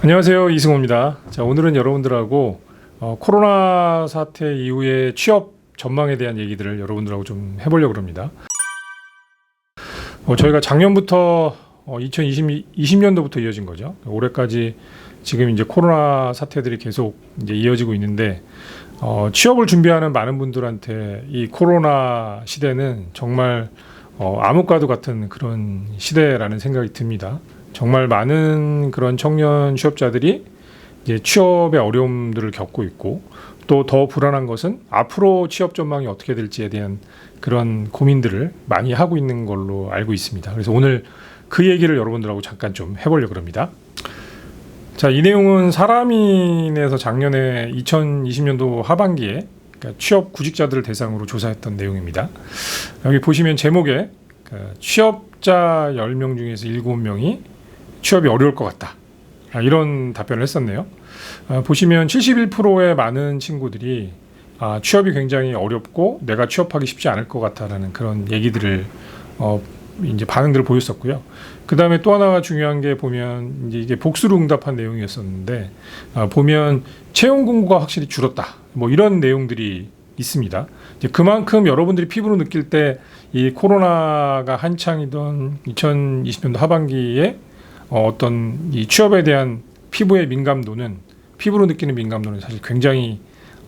안녕하세요, 이승호입니다. 자, 오늘은 여러분들하고 코로나 사태 이후에 취업 전망에 대한 얘기들을 여러분들하고 좀 해보려고 합니다. 저희가 작년부터 2020년도부터 이어진 거죠. 올해까지 지금 이제 코로나 사태들이 계속 이제 이어지고 있는데 취업을 준비하는 많은 분들한테 이 코로나 시대는 정말 암흑과도 같은 그런 시대라는 생각이 듭니다. 정말 많은 그런 청년 취업자들이 이제 취업의 어려움들을 겪고 있고, 또 더 불안한 것은 앞으로 취업 전망이 어떻게 될지에 대한 그런 고민들을 많이 하고 있는 걸로 알고 있습니다. 그래서 오늘 그 얘기를 여러분들하고 잠깐 좀 해보려고 합니다. 자, 이 내용은 사람인에서 작년에 2020년도 하반기에 그러니까 취업 구직자들을 대상으로 조사했던 내용입니다. 여기 보시면 제목에 취업자 10명 중에서 7명이 취업이 어려울 것 같다, 이런 답변을 했었네요. 보시면 71%의 많은 친구들이 취업이 굉장히 어렵고 내가 취업하기 쉽지 않을 것 같다라는 그런 얘기들을 이제 반응들을 보였었고요. 그 다음에 또 하나가 중요한 게 보면 이제 이게 복수로 응답한 내용이었었는데 보면 채용 공고가 확실히 줄었다, 뭐 이런 내용들이 있습니다. 이제 그만큼 여러분들이 피부로 느낄 때 이 코로나가 한창이던 2020년도 하반기에 어떤 이 취업에 대한 피부의 민감도는, 피부로 느끼는 민감도는 사실 굉장히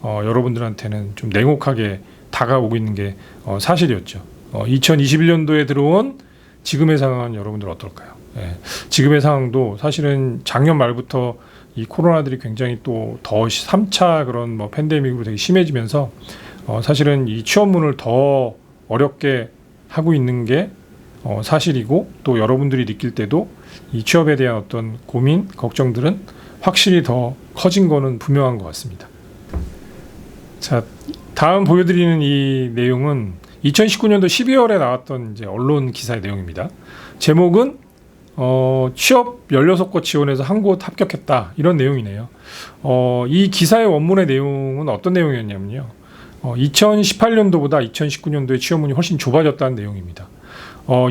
여러분들한테는 좀 냉혹하게 다가오고 있는 게 사실이었죠. 2021년도에 들어온 지금의 상황은 여러분들 어떨까요? 지금의 상황도 사실은 작년 말부터 이 코로나들이 굉장히 또 더 3차 그런 뭐 팬데믹으로 되게 심해지면서 사실은 이 취업문을 더 어렵게 하고 있는 게 사실이고, 또 여러분들이 느낄 때도 이 취업에 대한 어떤 고민, 걱정들은 확실히 더 커진 거는 분명한 것 같습니다. 자, 다음 보여드리는 이 내용은 2019년도 12월에 나왔던 이제 언론 기사의 내용입니다. 제목은 취업 16곳 지원해서 한 곳 합격했다, 이런 내용이네요. 이 기사의 원문의 내용은 어떤 내용이었냐면요. 2018년도보다 2019년도에 취업문이 훨씬 좁아졌다는 내용입니다.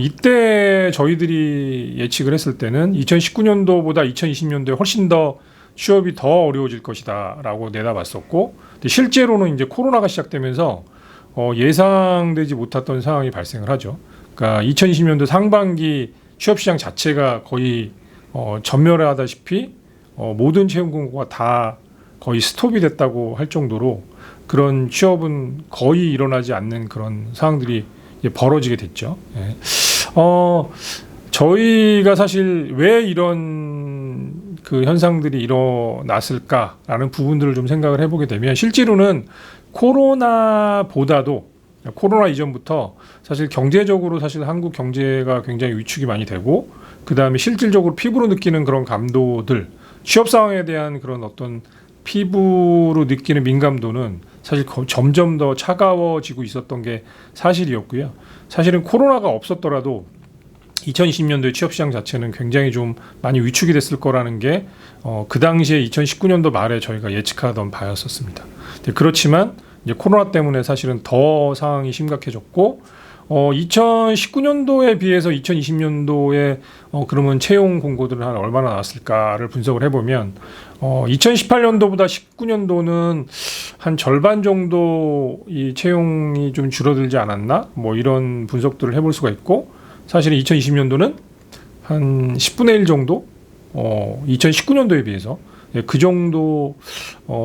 이때 저희들이 예측을 했을 때는 2019년도보다 2020년도에 훨씬 더 취업이 더 어려워질 것이다 라고 내다봤었고, 실제로는 이제 코로나가 시작되면서 예상되지 못했던 상황이 발생을 하죠. 그러니까 2020년도 상반기 취업시장 자체가 거의 전멸하다시피 모든 채용 공고가 다 거의 스톱이 됐다고 할 정도로 그런 취업은 거의 일어나지 않는 그런 상황들이 이제 벌어지게 됐죠. 저희가 사실 왜 이런 그 현상들이 일어났을까라는 부분들을 좀 생각을 해보게 되면, 실제로는 코로나보다도 코로나 이전부터 사실 경제적으로 사실 한국 경제가 굉장히 위축이 많이 되고, 그 다음에 실질적으로 피부로 느끼는 그런 감도들, 취업 상황에 대한 그런 어떤 피부로 느끼는 민감도는 사실 점점 더 차가워지고 있었던 게 사실이었고요. 사실은 코로나가 없었더라도 2020년도의 취업시장 자체는 굉장히 좀 많이 위축이 됐을 거라는 게 그 당시에 2019년도 말에 저희가 예측하던 바였었습니다. 그렇지만 이제 코로나 때문에 사실은 더 상황이 심각해졌고, 2019년도에 비해서 2020년도에 그러면 채용 공고들은 한 얼마나 나왔을까를 분석을 해보면 2018년도보다 19년도는 한 절반 정도 이 채용이 좀 줄어들지 않았나, 뭐 이런 분석들을 해볼 수가 있고, 사실은 2020년도는 한 10분의 1 정도 2019년도에 비해서 그 정도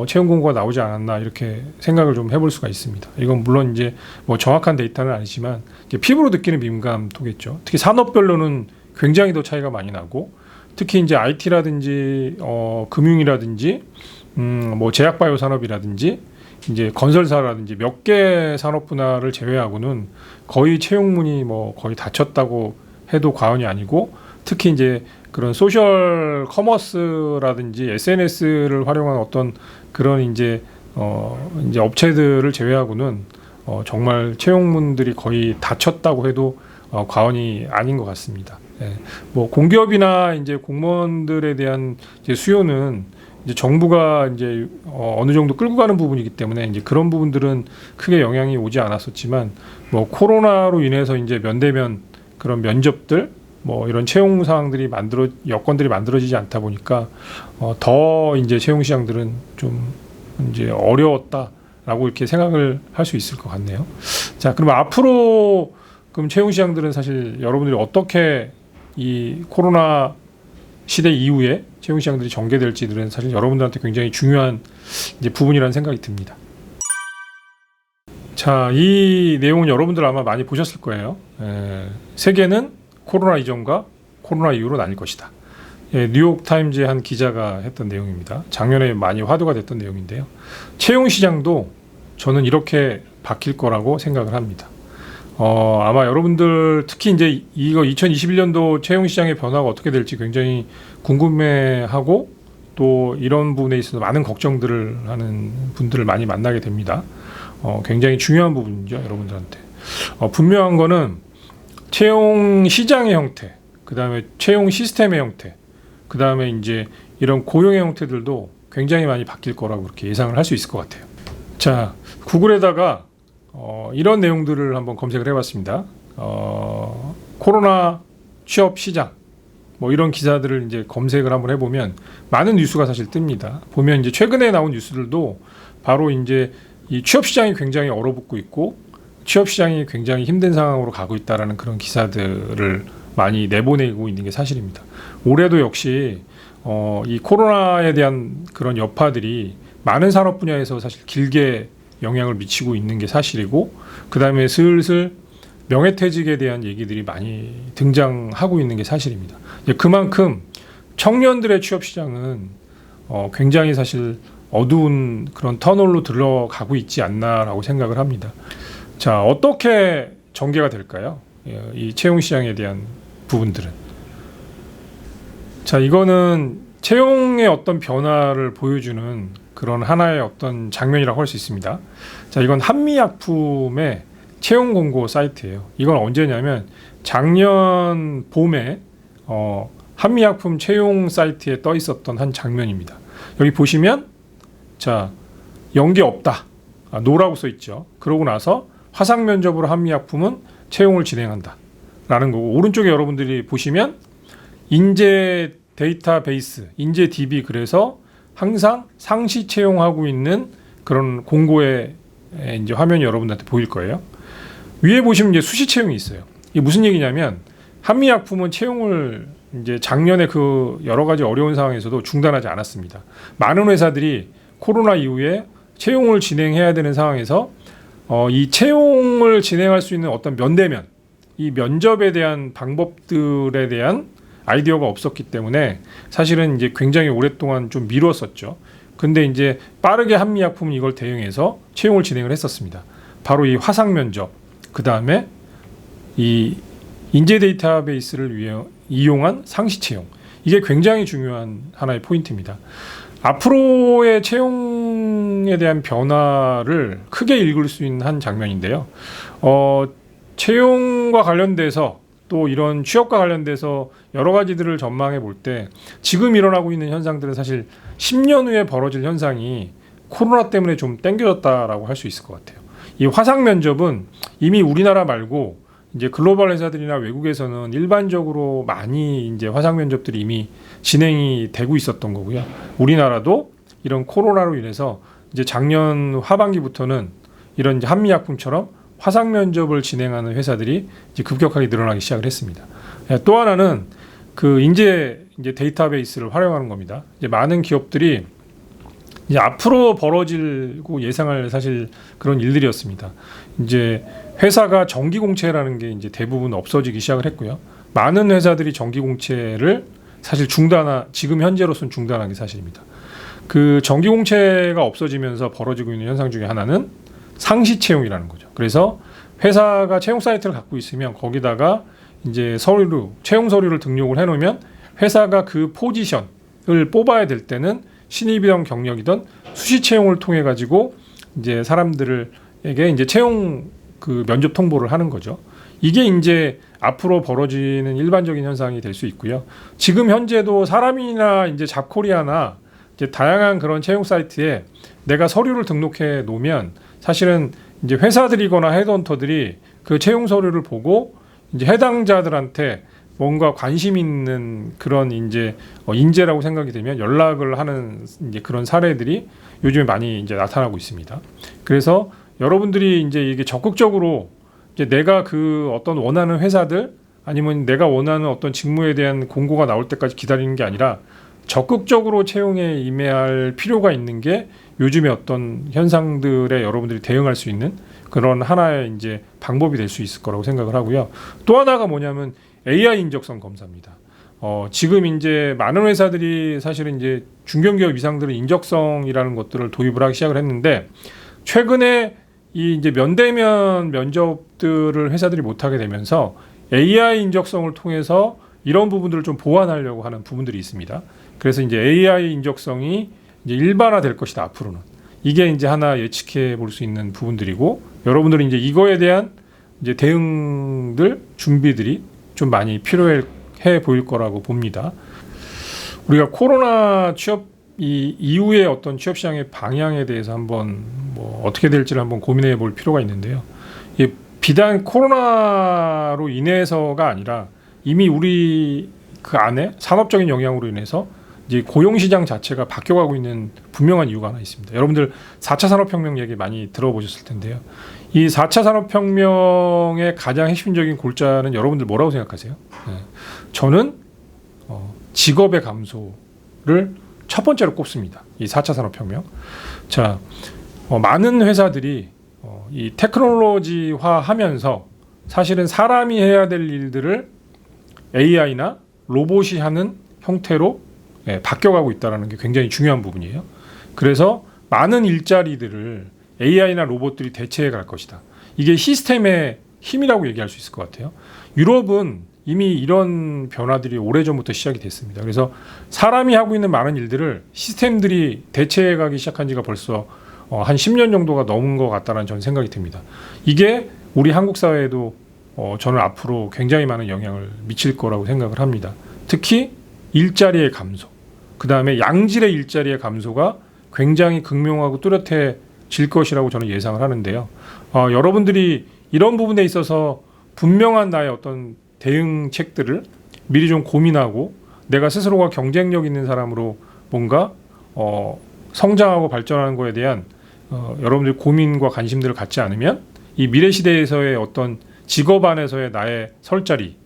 채용 공고가 나오지 않았나, 이렇게 생각을 좀 해볼 수가 있습니다. 이건 물론 이제 뭐 정확한 데이터는 아니지만 피부로 느끼는 민감도겠죠. 특히 산업별로는 굉장히 더 차이가 많이 나고, 특히 이제 IT라든지 금융이라든지 뭐 제약바이오 산업이라든지 이제 건설사라든지 몇 개 산업 분야를 제외하고는 거의 채용문이 뭐 거의 닫혔다고 해도 과언이 아니고, 특히 이제 그런 소셜 커머스라든지 SNS를 활용한 어떤 그런 이제 업체들을 제외하고는 정말 채용문들이 거의 닫혔다고 해도 과언이 아닌 것 같습니다. 뭐 공기업이나 이제 공무원들에 대한 이제 수요는 이제 정부가 이제 어느 정도 끌고 가는 부분이기 때문에 이제 그런 부분들은 크게 영향이 오지 않았었지만, 뭐 코로나로 인해서 이제 면대면 그런 면접들, 뭐 이런 채용 사항들이 여건들이 만들어지지 않다 보니까 더 이제 채용 시장들은 좀 이제 어려웠다라고 이렇게 생각을 할 수 있을 것 같네요. 자, 그럼 앞으로 그럼 채용 시장들은 사실 여러분들이 어떻게 이 코로나 시대 이후에 채용 시장들이 전개될지들은 사실 여러분들한테 굉장히 중요한 이제 부분이라는 생각이 듭니다. 자, 이 내용은 여러분들 아마 많이 보셨을 거예요. 세계는 코로나 이전과 코로나 이후로 나뉠 것이다. 뉴욕 타임즈의 한 기자가 했던 내용입니다. 작년에 많이 화두가 됐던 내용인데요. 채용 시장도 저는 이렇게 바뀔 거라고 생각을 합니다. 아마 여러분들 특히 이제 이거 2021년도 채용 시장의 변화가 어떻게 될지 굉장히 궁금해하고 또 이런 부분에 있어서 많은 걱정들을 하는 분들을 많이 만나게 됩니다. 굉장히 중요한 부분이죠, 여러분들한테. 분명한 거는 채용 시장의 형태, 그 다음에 채용 시스템의 형태, 그 다음에 이제 이런 고용의 형태들도 굉장히 많이 바뀔 거라고 그렇게 예상을 할 수 있을 것 같아요. 자, 구글에다가 이런 내용들을 한번 검색을 해봤습니다. 코로나 취업 시장, 뭐 이런 기사들을 이제 검색을 한번 해보면 많은 뉴스가 사실 뜹니다. 보면 이제 최근에 나온 뉴스들도 바로 이제 이 취업 시장이 굉장히 얼어붙고 있고 취업 시장이 굉장히 힘든 상황으로 가고 있다라는 그런 기사들을 많이 내보내고 있는 게 사실입니다. 올해도 역시 이 코로나에 대한 그런 여파들이 많은 산업 분야에서 사실 길게 영향을 미치고 있는 게 사실이고, 그 다음에 슬슬 명예퇴직에 대한 얘기들이 많이 등장하고 있는 게 사실입니다. 그만큼 청년들의 취업 시장은 굉장히 사실 어두운 그런 터널로 들어가고 있지 않나라고 생각을 합니다. 자, 어떻게 전개가 될까요? 이 채용 시장에 대한 부분들은. 자, 이거는 채용의 어떤 변화를 보여주는 그런 하나의 어떤 장면이라고 할 수 있습니다. 자, 이건 한미약품의 채용 공고 사이트예요. 이건 언제냐면 작년 봄에 한미약품 채용 사이트에 떠 있었던 한 장면입니다. 여기 보시면 자, 연계 없다. 노라고 써 있죠. 그러고 나서 화상 면접으로 한미약품은 채용을 진행한다. 라는 거고, 오른쪽에 여러분들이 보시면 인재 데이터베이스, 인재 DB, 그래서 항상 상시 채용하고 있는 그런 공고의 이제 화면이 여러분들한테 보일 거예요. 위에 보시면 이제 수시 채용이 있어요. 이게 무슨 얘기냐면 한미약품은 채용을 이제 작년에 그 여러 가지 어려운 상황에서도 중단하지 않았습니다. 많은 회사들이 코로나 이후에 채용을 진행해야 되는 상황에서 이 채용을 진행할 수 있는 어떤 면대면, 이 면접에 대한 방법들에 대한 아이디어가 없었기 때문에 사실은 이제 굉장히 오랫동안 좀 미뤘었죠. 근데 이제 빠르게 한미약품은 이걸 대응해서 채용을 진행을 했었습니다. 바로 이 화상 면접, 그 다음에 이 인재 데이터베이스를 이용한 상시 채용, 이게 굉장히 중요한 하나의 포인트입니다. 앞으로의 채용에 대한 변화를 크게 읽을 수 있는 한 장면인데요. 채용과 관련돼서 또 이런 취업과 관련돼서 여러 가지들을 전망해 볼 때 지금 일어나고 있는 현상들은 사실 10년 후에 벌어질 현상이 코로나 때문에 좀 땡겨졌다라고 할 수 있을 것 같아요. 이 화상 면접은 이미 우리나라 말고 이제 글로벌 회사들이나 외국에서는 일반적으로 많이 이제 화상 면접들이 이미 진행이 되고 있었던 거고요. 우리나라도 이런 코로나로 인해서 이제 작년 하반기부터는 이런 이제 한미약품처럼 화상 면접을 진행하는 회사들이 이제 급격하게 늘어나기 시작을 했습니다. 또 하나는 그 인재 이제 데이터베이스를 활용하는 겁니다. 이제 많은 기업들이 이제 앞으로 벌어지고 예상할 사실 그런 일들이었습니다. 이제 회사가 정기 공채라는 게 이제 대부분 없어지기 시작을 했고요. 많은 회사들이 정기 공채를 사실 지금 현재로서는 중단한 게 사실입니다. 그 정기 공채가 없어지면서 벌어지고 있는 현상 중에 하나는 상시 채용이라는 거죠. 그래서 회사가 채용 사이트를 갖고 있으면 거기다가 이제 채용 서류를 등록을 해놓으면 회사가 그 포지션을 뽑아야 될 때는 신입이든 경력이든 수시 채용을 통해 가지고 이제 사람들에게 이제 채용 그 면접 통보를 하는 거죠. 이게 이제 앞으로 벌어지는 일반적인 현상이 될 수 있고요. 지금 현재도 사람이나 이제 잡코리아나 이제 다양한 그런 채용 사이트에 내가 서류를 등록해 놓으면 사실은 이제 회사들이거나 헤드헌터들이 그 채용 서류를 보고 이제 해당자들한테 뭔가 관심 있는 그런 이제 인재라고 생각이 되면 연락을 하는 이제 그런 사례들이 요즘에 많이 이제 나타나고 있습니다. 그래서 여러분들이 이제 이게 적극적으로 이제 내가 그 어떤 원하는 회사들 아니면 내가 원하는 어떤 직무에 대한 공고가 나올 때까지 기다리는 게 아니라 적극적으로 채용에 임해할 필요가 있는 게 요즘에 어떤 현상들에 여러분들이 대응할 수 있는 그런 하나의 이제 방법이 될 수 있을 거라고 생각을 하고요. 또 하나가 뭐냐면 AI 인적성 검사입니다. 지금 이제 많은 회사들이 사실은 이제 중견기업 이상들은 인적성이라는 것들을 도입을 하기 시작을 했는데 최근에 이 이제 면대면 면접들을 회사들이 못하게 되면서 AI 인적성을 통해서 이런 부분들을 좀 보완하려고 하는 부분들이 있습니다. 그래서 이제 AI 인적성이 이제 일반화될 것이다 앞으로는. 이게 이제 하나 예측해 볼 수 있는 부분들이고 여러분들은 이제 이거에 대한 이제 대응들 준비들이 좀 많이 필요해 보일 거라고 봅니다. 우리가 코로나 취업 이후에 어떤 취업 시장의 방향에 대해서 한번 뭐 어떻게 될지를 한번 고민해 볼 필요가 있는데요. 비단 코로나로 인해서가 아니라 이미 우리 그 안에 산업적인 영향으로 인해서 이제 고용 시장 자체가 바뀌어가고 있는 분명한 이유가 하나 있습니다. 여러분들 4차 산업혁명 얘기 많이 들어보셨을 텐데요. 이 4차 산업혁명의 가장 핵심적인 골자는 여러분들 뭐라고 생각하세요? 네. 저는 직업의 감소를 첫 번째로 꼽습니다. 이 4차 산업혁명. 자, 많은 회사들이 이 테크놀로지화 하면서 사실은 사람이 해야 될 일들을 AI나 로봇이 하는 형태로 바뀌어가고 있다는 게 굉장히 중요한 부분이에요. 그래서 많은 일자리들을 AI나 로봇들이 대체해 갈 것이다. 이게 시스템의 힘이라고 얘기할 수 있을 것 같아요. 유럽은 이미 이런 변화들이 오래전부터 시작이 됐습니다. 그래서 사람이 하고 있는 많은 일들을 시스템들이 대체해 가기 시작한 지가 벌써 한 10년 정도가 넘은 것 같다는 저는 생각이 듭니다. 이게 우리 한국 사회에도 저는 앞으로 굉장히 많은 영향을 미칠 거라고 생각을 합니다. 특히 일자리의 감소, 그 다음에 양질의 일자리의 감소가 굉장히 극명하고 뚜렷해질 것이라고 저는 예상을 하는데요. 여러분들이 이런 부분에 있어서 분명한 나의 어떤 대응책들을 미리 좀 고민하고 내가 스스로가 경쟁력 있는 사람으로 뭔가 성장하고 발전하는 거에 대한 여러분들 고민과 관심들을 갖지 않으면 이 미래 시대에서의 어떤 직업 안에서의 나의 설 자리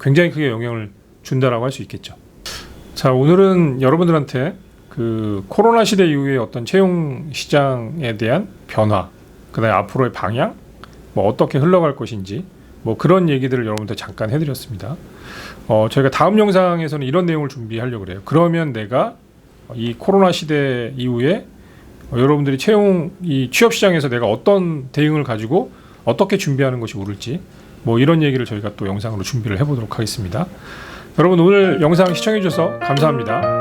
굉장히 크게 영향을 준다라고 할 수 있겠죠. 자, 오늘은 여러분들한테 그 코로나 시대 이후의 어떤 채용 시장에 대한 변화, 그다음에 앞으로의 방향, 뭐 어떻게 흘러갈 것인지 뭐 그런 얘기들을 여러분들 잠깐 해드렸습니다. 저희가 다음 영상에서는 이런 내용을 준비하려고 그래요. 그러면 내가 이 코로나 시대 이후에 여러분들이 이 취업 시장에서 내가 어떤 대응을 가지고 어떻게 준비하는 것이 옳을지 뭐 이런 얘기를 저희가 또 영상으로 준비를 해보도록 하겠습니다. 여러분 오늘 영상 시청해 주셔서 감사합니다.